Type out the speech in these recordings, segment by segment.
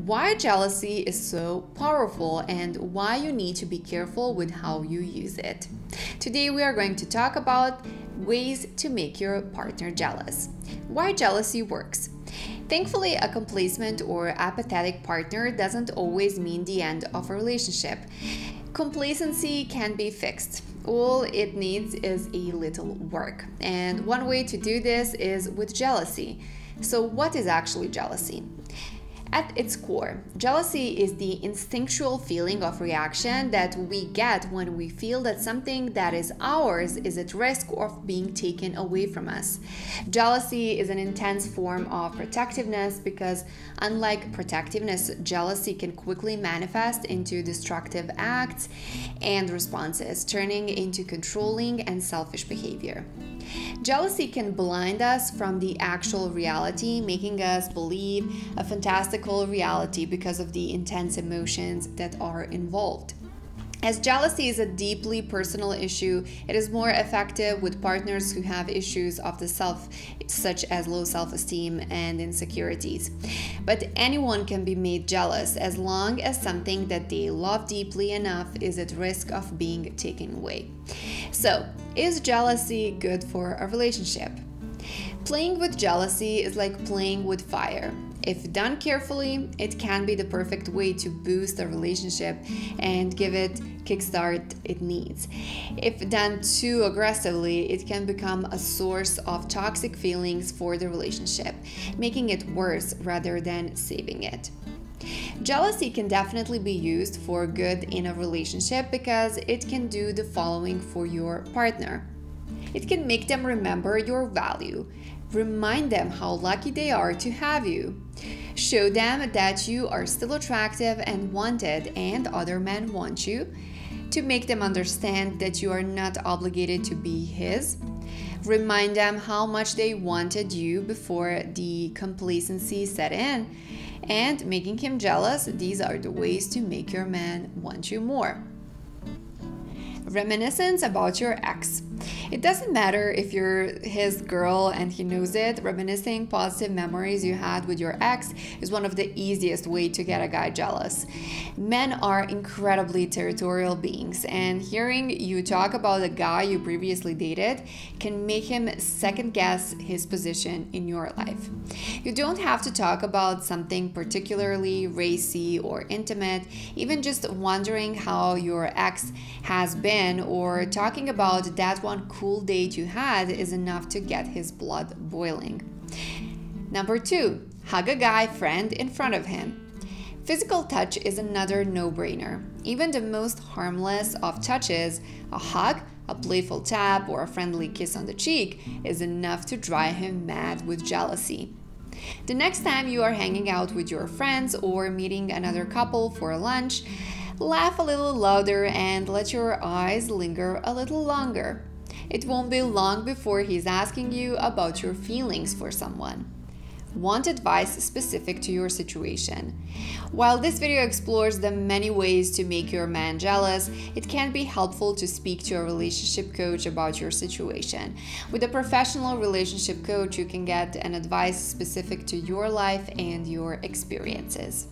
why jealousy is so powerful and why you need to be careful with how you use it. Today we are going to talk about ways to make your partner jealous. Why jealousy works. Thankfully, a complacent or apathetic partner doesn't always mean the end of a relationship. Complacency can be fixed. All it needs is a little work. And one way to do this is with jealousy. So what is actually jealousy? At its core, jealousy is the instinctual feeling of reaction that we get when we feel that something that is ours is at risk of being taken away from us. Jealousy is an intense form of protectiveness because, unlike protectiveness, jealousy can quickly manifest into destructive acts and responses, turning into controlling and selfish behavior. Jealousy can blind us from the actual reality, making us believe a fantastical reality because of the intense emotions that are involved. As jealousy is a deeply personal issue, it is more effective with partners who have issues of the self, such as low self-esteem and insecurities. But anyone can be made jealous as long as something that they love deeply enough is at risk of being taken away. So, is jealousy good for a relationship? Playing with jealousy is like playing with fire. If done carefully, it can be the perfect way to boost a relationship and give it kickstart it needs. If done too aggressively, it can become a source of toxic feelings for the relationship, making it worse rather than saving it. Jealousy can definitely be used for good in a relationship because it can do the following for your partner. It can make them remember your value, remind them how lucky they are to have you, show them that you are still attractive and wanted and other men want you, to make them understand that you are not obligated to be his, remind them how much they wanted you before the complacency set in, and making him jealous. These are the ways to make your man want you more. Reminiscence about your ex. It doesn't matter if you're his girl and he knows it. Reminiscing positive memories you had with your ex is one of the easiest way to get a guy jealous. Men are incredibly territorial beings, and hearing you talk about a guy you previously dated can make him second guess his position in your life. You don't have to talk about something particularly racy or intimate. Even just wondering how your ex has been or talking about that one cool date you had is enough to get his blood boiling. Number 2, hug a guy friend in front of him. Physical touch is another no-brainer. Even the most harmless of touches, a hug, a playful tap, or a friendly kiss on the cheek, is enough to drive him mad with jealousy. The next time you are hanging out with your friends or meeting another couple for lunch, laugh a little louder and let your eyes linger a little longer. It won't be long before he's asking you about your feelings for someone. Want advice specific to your situation? While this video explores the many ways to make your man jealous, it can be helpful to speak to a relationship coach about your situation. With a professional relationship coach, you can get an advice specific to your life and your experiences.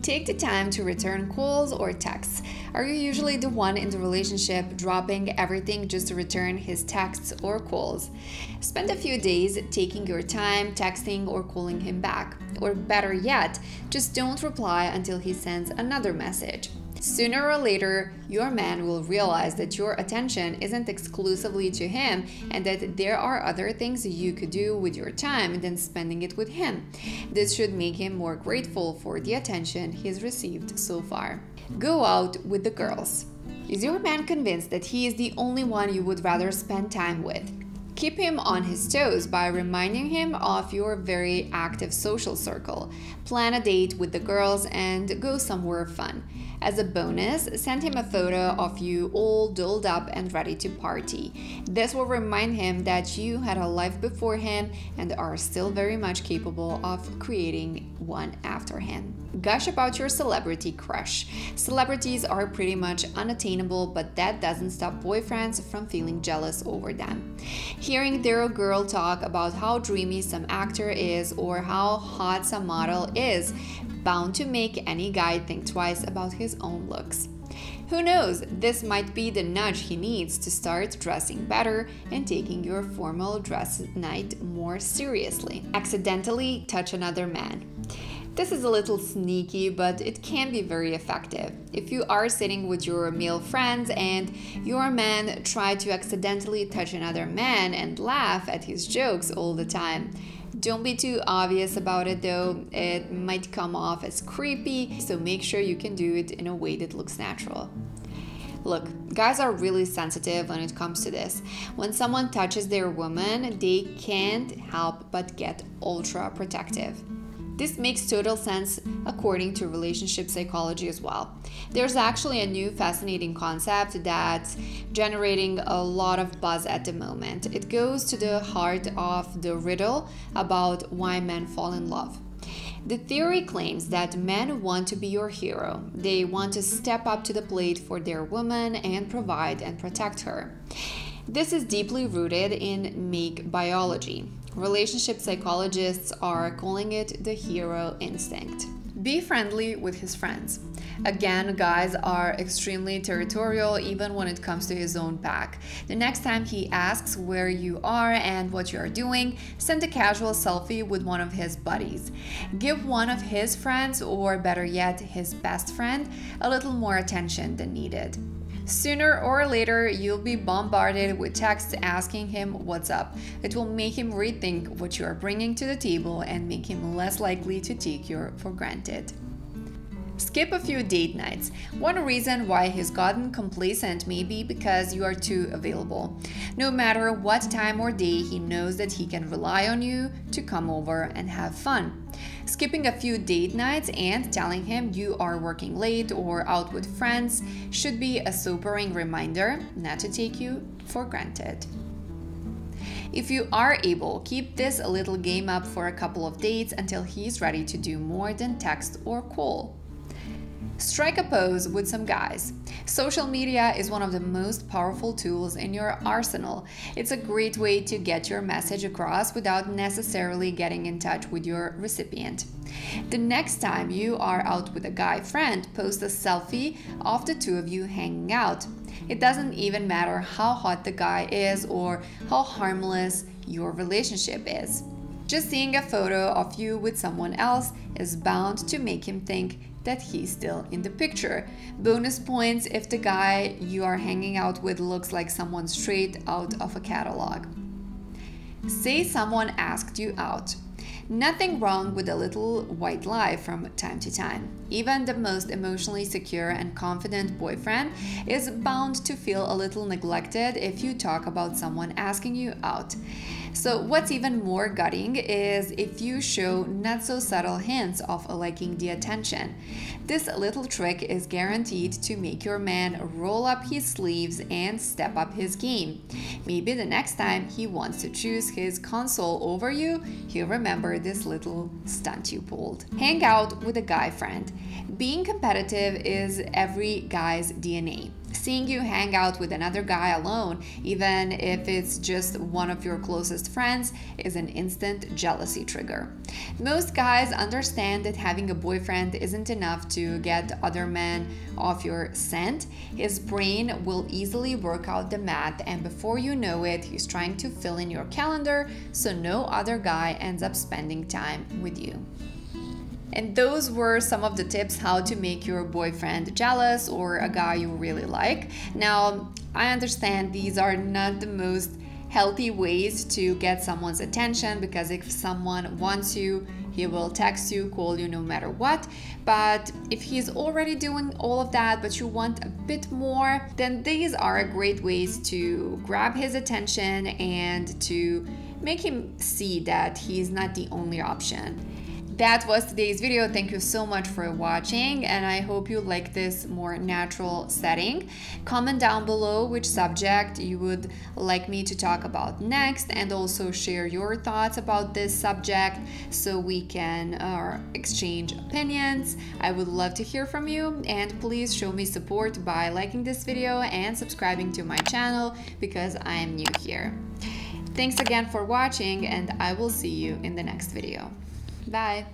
Take the time to return calls or texts. Are you usually the one in the relationship dropping everything just to return his texts or calls? Spend a few days taking your time texting or calling him back. Or better yet, just don't reply until he sends another message. Sooner or later, your man will realize that your attention isn't exclusively to him and that there are other things you could do with your time than spending it with him. This should make him more grateful for the attention he's received so far. Go out with the girls. Is your man convinced that he is the only one you would rather spend time with? Keep him on his toes by reminding him of your very active social circle. Plan a date with the girls and go somewhere fun. As a bonus, send him a photo of you all dolled up and ready to party. This will remind him that you had a life before him and are still very much capable of creating one after him. Gush about your celebrity crush. Celebrities are pretty much unattainable, but that doesn't stop boyfriends from feeling jealous over them. Hearing their girl talk about how dreamy some actor is or how hot some model is bound to make any guy think twice about his own looks. Who knows, this might be the nudge he needs to start dressing better and taking your formal dress night more seriously. Accidentally touch another man. This is a little sneaky, but it can be very effective. If you are sitting with your male friends and your man tries to accidentally touch another man and laugh at his jokes all the time, don't be too obvious about it though, it might come off as creepy, so make sure you can do it in a way that looks natural. Look, guys are really sensitive when it comes to this. When someone touches their woman, they can't help but get ultra protective. This makes total sense according to relationship psychology as well. There's actually a new fascinating concept that's generating a lot of buzz at the moment. It goes to the heart of the riddle about why men fall in love. The theory claims that men want to be your hero. They want to step up to the plate for their woman and provide and protect her. This is deeply rooted in male biology. Relationship psychologists are calling it the hero instinct. Be friendly with his friends. Again, guys are extremely territorial even when it comes to his own pack. The next time he asks where you are and what you are doing, send a casual selfie with one of his buddies. Give one of his friends, or better yet, his best friend, a little more attention than needed. Sooner or later, you'll be bombarded with texts asking him what's up. It will make him rethink what you are bringing to the table and make him less likely to take you for granted. Skip a few date nights. One reason why he's gotten complacent may be because you are too available. No matter what time or day, he knows that he can rely on you to come over and have fun. Skipping a few date nights and telling him you are working late or out with friends should be a sobering reminder not to take you for granted. If you are able, keep this little game up for a couple of dates until he's ready to do more than text or call. Strike a pose with some guys. Social media is one of the most powerful tools in your arsenal. It's a great way to get your message across without necessarily getting in touch with your recipient. The next time you are out with a guy friend, post a selfie of the two of you hanging out. It doesn't even matter how hot the guy is or how harmless your relationship is. Just seeing a photo of you with someone else is bound to make him think that he's still in the picture. Bonus points if the guy you are hanging out with looks like someone straight out of a catalog. Say someone asked you out. Nothing wrong with a little white lie from time to time. Even the most emotionally secure and confident boyfriend is bound to feel a little neglected if you talk about someone asking you out. So what's even more gutting is if you show not so subtle hints of liking the attention. This little trick is guaranteed to make your man roll up his sleeves and step up his game. Maybe the next time he wants to choose his console over you, he'll remember this little stunt you pulled. Hang out with a guy friend. Being competitive is every guy's DNA. Seeing you hang out with another guy alone, even if it's just one of your closest friends, is an instant jealousy trigger. Most guys understand that having a boyfriend isn't enough to get other men off your scent. His brain will easily work out the math, and before you know it, he's trying to fill in your calendar so no other guy ends up spending time with you. And those were some of the tips how to make your boyfriend jealous or a guy you really like. Now, I understand these are not the most healthy ways to get someone's attention, because if someone wants you, he will text you, call you no matter what. But if he's already doing all of that, but you want a bit more, then these are great ways to grab his attention and to make him see that he's not the only option. That was today's video. Thank you so much for watching, and I hope you like this more natural setting. Comment down below which subject you would like me to talk about next, and also share your thoughts about this subject so we can exchange opinions. I would love to hear from you, and please show me support by liking this video and subscribing to my channel because I am new here. Thanks again for watching, and I will see you in the next video. Bye!